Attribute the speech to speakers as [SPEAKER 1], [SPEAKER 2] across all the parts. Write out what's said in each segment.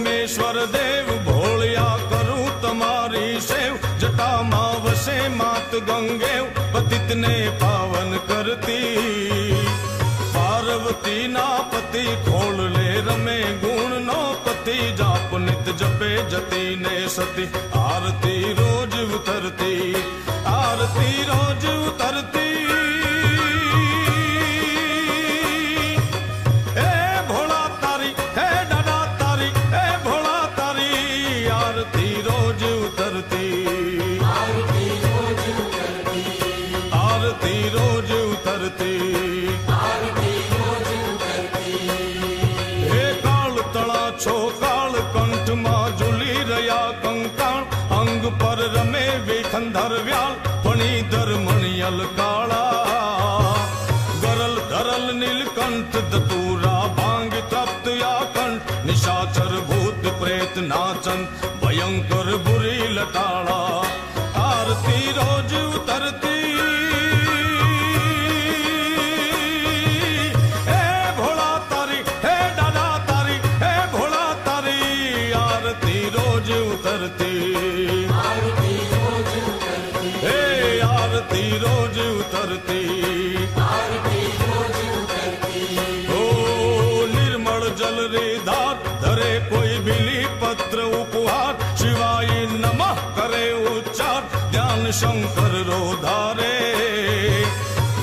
[SPEAKER 1] सोमेश्वर देव भोलिया करूं तमारी सेव। जटा माँ वसे मात गंगेव पतित ने पावन करती। पार्वती ना पति खोल ले रमे गुण नो पति। जाप नित जपे जती ने सती आरती रोज उतरती। आरती रोज उतरती। पर रमे विखंधर व्याल फणीधर मणियल काला। गरल धरल नीलकंठ दतूरा भांग तप्त या कंठ। निशाचर भूत प्रेत नाचन भयंकर बुरी लटाला। आरती रोज उतरती। हे भोला तारी हे दादा तारी हे भोला तारी। आरती रोज उतरती। आरती रोज उतरती। ओ निर्मल जल रे धार धरे कोई बिली पत्र उपहार। शिवाय नमः करे उच्चार ध्यान शंकर रो धारे।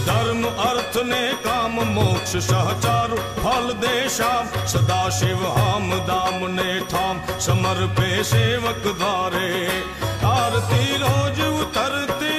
[SPEAKER 1] धर्म अर्थ ने काम मोक्ष सहचार फल दे श्याम। सदा शिव हाम दाम ने ठाम समर्पे सेवक द्वारे। आरती रोज उतरती।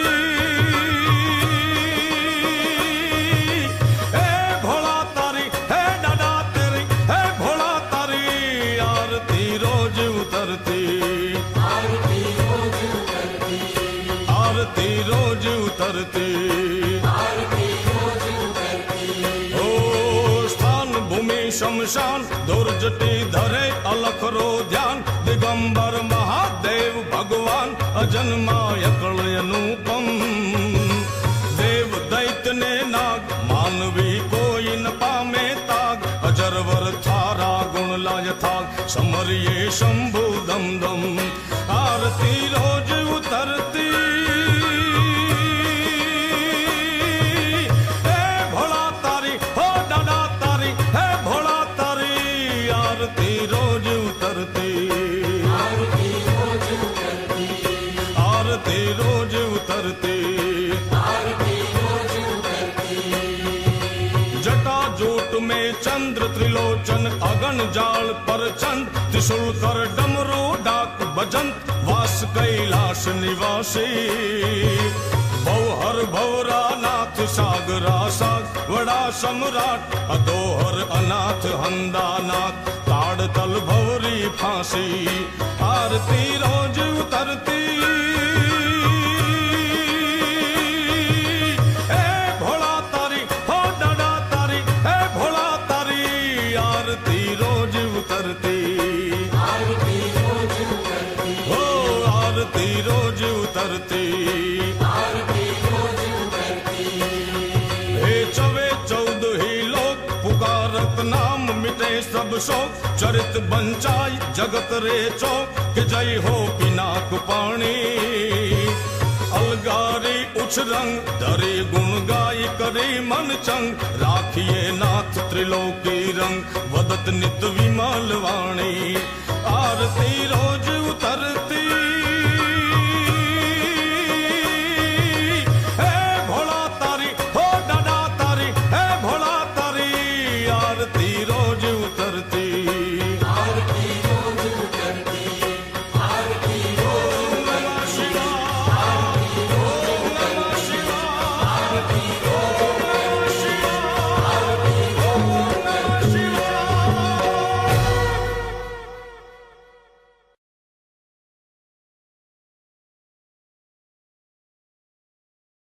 [SPEAKER 1] शमशान दुर्जटी धरे अलख रो ध्यान। दिगंबर महादेव भगवान अजन्मा यकल अनुपम। देव दैत्य ने नाग मानवी कोई न पामे ताग। अजरवर थारा गुण लाय थाग समरिये शंभु दम दम। आरती रोज उतरती। जटा जोट में चंद्र त्रिलोचन अगन जाल पर चंद। त्रिशूल कर डमरू डाक बजंत वास कैलाश निवासी। भवहर भवरा नाथ सागरा साग वड़ा सम्राट। अदोहर अनाथ हंदा नाथ ताड़ तल भवरी फांसी। आरती रोज उतरती। नाम मिटे सब शोक चरित बंचाई जगत रे चौक। के जय हो पिनाक पाणी अलगारी उछ रंग। धरे गुण गाय करे मन चंग। राखिए नाथ त्रिलोकी रंग वदत नित विमल वाणी।